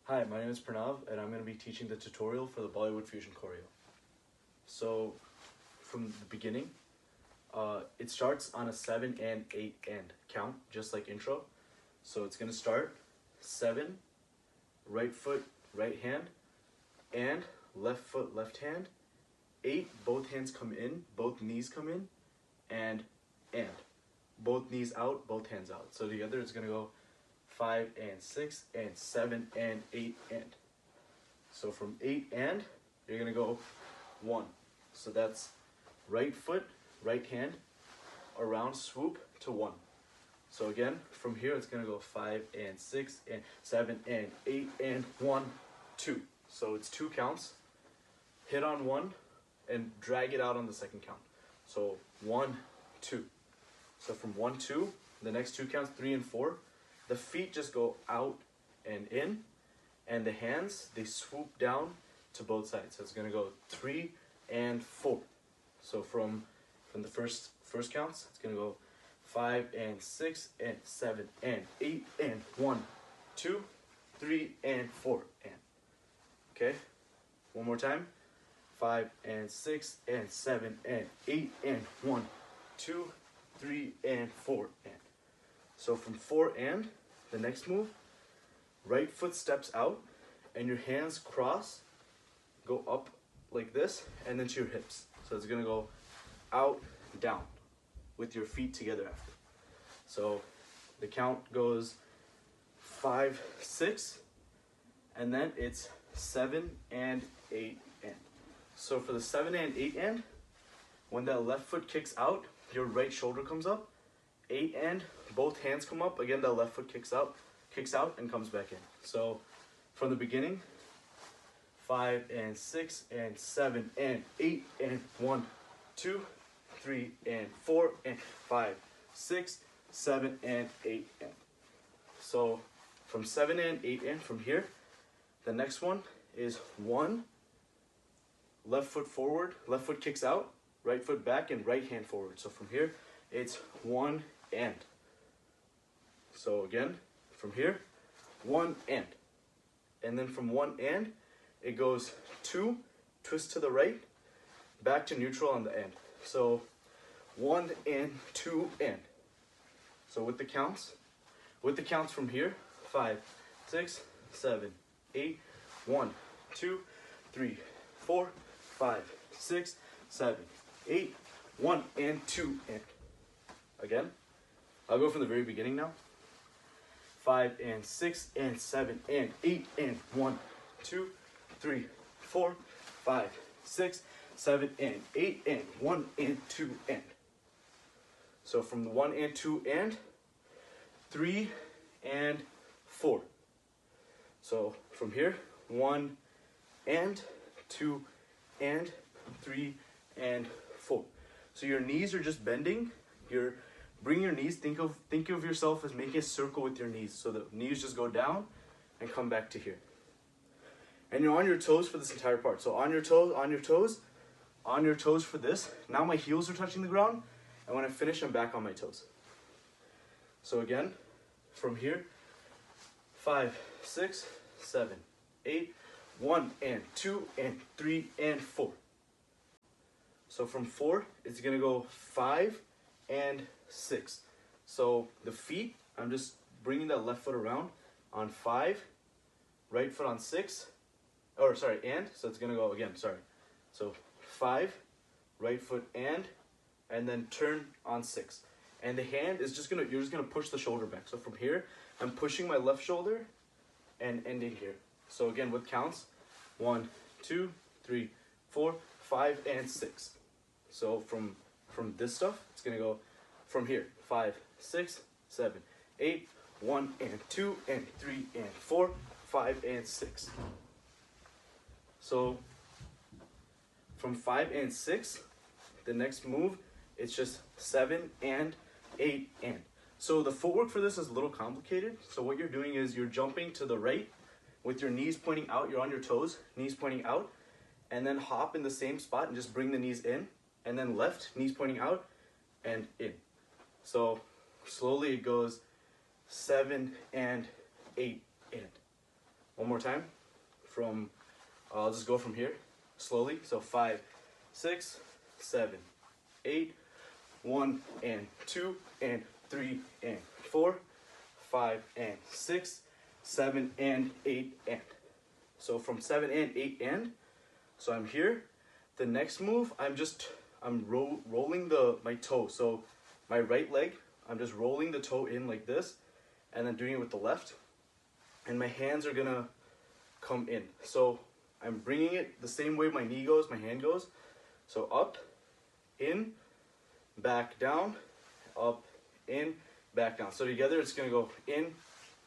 Hi, my name is Pranav, and I'm going to be teaching the tutorial for the Bollywood Fusion choreo. So, from the beginning, it starts on a 7 and 8 and count, just like intro. So it's going to start 7, right foot, right hand, and left foot, left hand. 8, both hands come in, both knees come in, and. Both knees out, both hands out. So together it's going to go 5 and 6 and 7 and 8 and. So from 8 and, you're going to go 1. So that's right foot, right hand, around swoop to 1. So again, from here it's going to go 5 and 6 and 7 and 8 and 1, 2. So it's 2 counts. Hit on 1 and drag it out on the second count. So 1, 2. So from 1, 2, the next 2 counts, 3 and 4, the feet just go out and in, and the hands, they swoop down to both sides. So it's going to go 3 and 4. So from the first counts, it's going to go 5 and 6 and 7 and 8 and 1, 2, 3 and 4 and. Okay, one more time. 5 and 6 and 7 and 8 and 1, 2, 3 and 4 and. So from 4 and, the next move, right foot steps out and your hands cross, go up like this, and then to your hips. So it's gonna go out, down, with your feet together after. So the count goes 5, 6, and then it's 7 and 8 and. So for the 7 and 8 and, when that left foot kicks out, your right shoulder comes up. 8 and, both hands come up. Again, that left foot kicks out and comes back in. So from the beginning, 5 and 6 and 7 and 8 and 1, 2, 3 and 4 and 5, 6, 7 and 8 and. So from 7 and 8 and, from here, the next one is 1, left foot forward, left foot kicks out, right foot back, and right hand forward. So from here, it's 1 and. So again, from here, 1 and. And then from 1 and, it goes 2, twist to the right, back to neutral on the end. So 1 and 2 and. So with the counts from here, 5, 6, 7, 8, 1, 2, 3, 4, 5, 6, 7, 8, 1 and 2 and. Again, I'll go from the very beginning now. 5 and 6 and 7 and 8 and 1, 2, 3, 4, 5, 6, 7 and 8 and 1 and 2 and. So from the 1 and 2 and, 3 and 4. So from here, 1 and 2 and 3 and 4. So your knees are just bending. Bring your knees, think of yourself as making a circle with your knees. So the knees just go down and come back to here. And you're on your toes for this entire part. So on your toes, on your toes, on your toes for this. Now my heels are touching the ground, and when I finish, I'm back on my toes. So again, from here, 5, 6, 7, 8, 1 and 2 and 3 and 4. So from 4, it's gonna go 5 and 6. So the feet, I'm just bringing that left foot around on 5, right foot on 6, and, so it's gonna go again, So 5, right foot and then turn on 6. And the hand is you're just gonna push the shoulder back. So from here, I'm pushing my left shoulder and ending here. So again, with counts, 1, 2, 3, 4, 5, and 6. So from this stuff, it's gonna go from here, 5, 6, 7, 8, 1 and 2 and 3 and 4, 5 and 6. So from 5 and 6, the next move, it's just 7 and 8 and. So the footwork for this is a little complicated. So what you're doing is you're jumping to the right with your knees pointing out, you're on your toes, knees pointing out, and then hop in the same spot and just bring the knees in, and then left, knees pointing out and in. So slowly it goes 7 and 8 and. One more time. From I'll just go from here slowly. So 5, 6, 7, 8, 1 and 2 and 3 and 4, 5 and 6, 7 and 8 and. So from 7 and 8 and, so I'm here. The next move, I'm rolling my toe. So my right leg, I'm just rolling the toe in like this, and then doing it with the left, and my hands are gonna come in. So I'm bringing it the same way my knee goes, my hand goes. So up, in, back down, up, in, back down. So together it's gonna go in,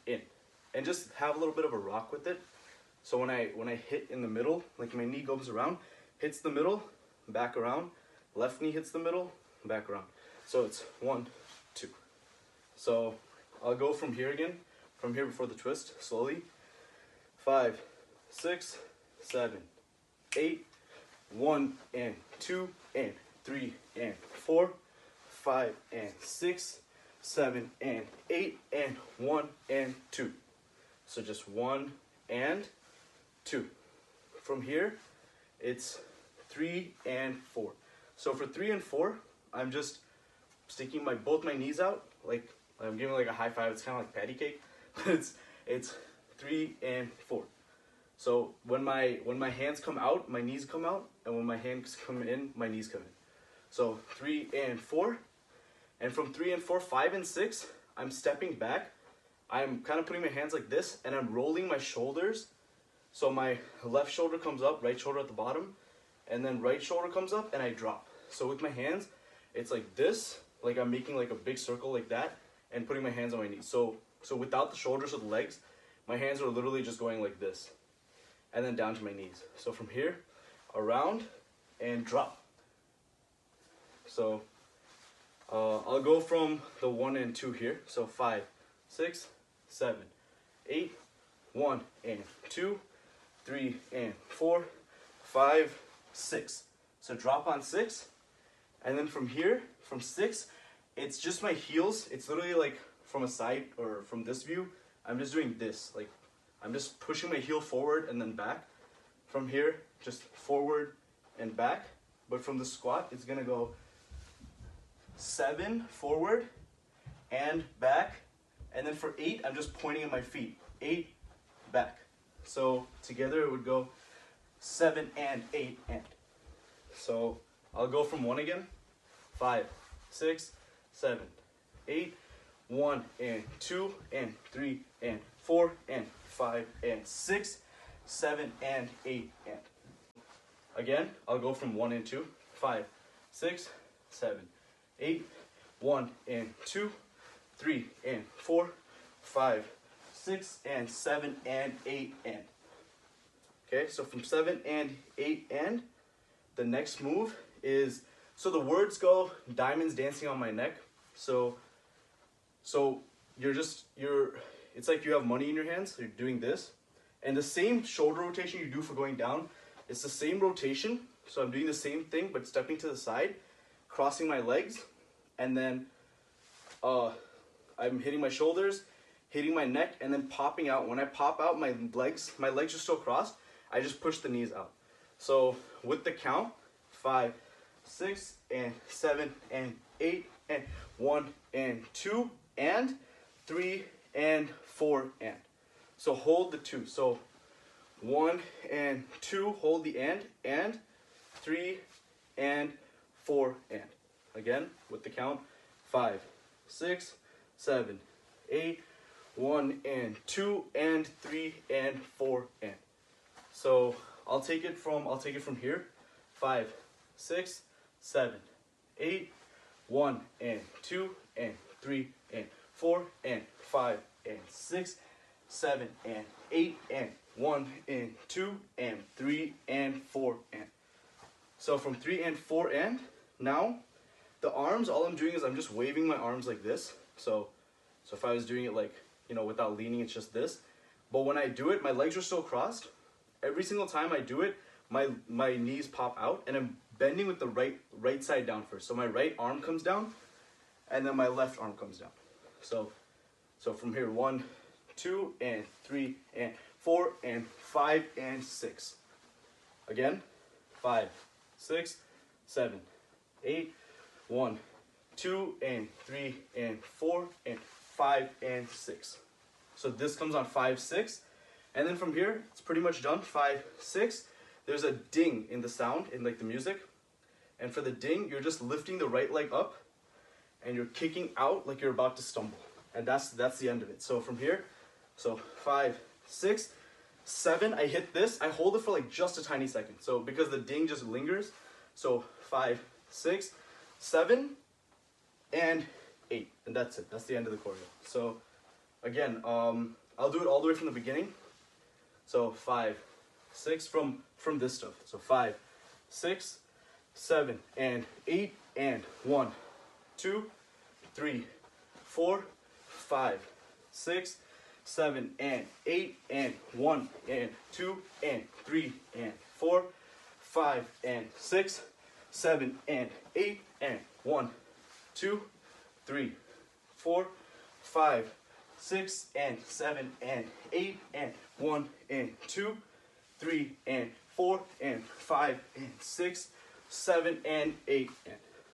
and just have a little bit of a rock with it. So when I hit in the middle, like my knee goes around, hits the middle, back around, left knee hits the middle, back around. So it's 1, 2. So I'll go from here again, from here before the twist, slowly. 5, 6, 7, 8, 1 and 2 and 3 and 4, 5 and 6, 7 and 8 and 1 and 2. So just 1 and 2. From here, it's 3 and 4. So for 3 and 4, I'm just sticking both my knees out, like I'm giving like a high five. It's kind of like patty cake, but it's 3 and 4. So when my hands come out, my knees come out, and when my hands come in, my knees come in. So 3 and 4, and from 3 and 4, 5 and 6, I'm stepping back. I'm kind of putting my hands like this, and I'm rolling my shoulders. So my left shoulder comes up, right shoulder at the bottom, and then right shoulder comes up, and I drop. So with my hands, it's like this, like I'm making like a big circle like that, and putting my hands on my knees. So without the shoulders or the legs, my hands are literally just going like this, and then down to my knees. So from here, around, and drop. So I'll go from the 1 and 2 here. So 5, 6, 7, 8, 1 and 2, 3 and 4, 5, 6. So drop on 6, and then from here, from 6, it's just my heels. It's literally like from a side or from this view, I'm just doing this. Like I'm just pushing my heel forward and then back. From here, just forward and back. But from the squat, it's gonna go 7 forward and back. And then for 8, I'm just pointing at my feet. 8, back. So together it would go 7 and 8 and. So I'll go from 1 again. 5, 6, 7, 8, 1 and 2 and 3 and 4 and 5 and 6, 7 and 8 and. Again, I'll go from 1 and 2. 5, 6, 7, 8, 1 and 2, 3 and 4, 5, 6 and 7 and 8 and. Okay, so from 7 and 8 and, the next move is, so the words go diamonds dancing on my neck. So it's like you have money in your hands, so you're doing this. And the same shoulder rotation you do for going down, it's the same rotation. So I'm doing the same thing, but stepping to the side, crossing my legs, and then I'm hitting my shoulders, hitting my neck, and then popping out. When I pop out, my legs are still crossed. I just push the knees out. So with the count, 5, 6, and 7, and 8, and 1, and 2, and 3, and 4, and. So hold the 2. So 1 and 2, hold the and 3, and 4, and. Again, with the count, 5, 6, 7, 8, 1, and 2, and 3, and 4, and. So I'll take it from here. 5, 6, 7, 8, 1, and 2, and 3, and 4, and 5, and 6, 7, and 8, and 1, and 2, and 3, and 4, and. So from 3 and 4 and, now the arms, all I'm doing is I'm just waving my arms like this. So if I was doing it like, without leaning, it's just this. But when I do it, my legs are still crossed. Every single time I do it, my knees pop out, and I'm bending with the right side down first. So my right arm comes down, and then my left arm comes down. So from here, 1, 2, and 3, and 4, and 5, and 6. Again, 5, 6, 7, 8, 1, 2, and 3, and 4, and 5, and 6. So this comes on 5, 6. And then from here, it's pretty much done. 5, 6. There's a ding in the sound, in like the music. And for the ding, you're just lifting the right leg up and you're kicking out like you're about to stumble. And that's the end of it. So from here, so 5, 6, 7, I hit this. I hold it for like just a tiny second. So because the ding just lingers. So 5, 6, 7, and 8. And that's it. That's the end of the choreo. So again, I'll do it all the way from the beginning. So 5, 6 from this stuff. So 5, 6, 7, and 8, and 1, 2, 3, 4, 5, 6, 7, and 8, and 1, and 2, and 3, and 4, 5, and 6, 7, and 8, and 1, 2, 3, 4, 5, 6, and 7, and 8, and 1, and 2, 3, and 4, and 5, and 6, 7, and 8, and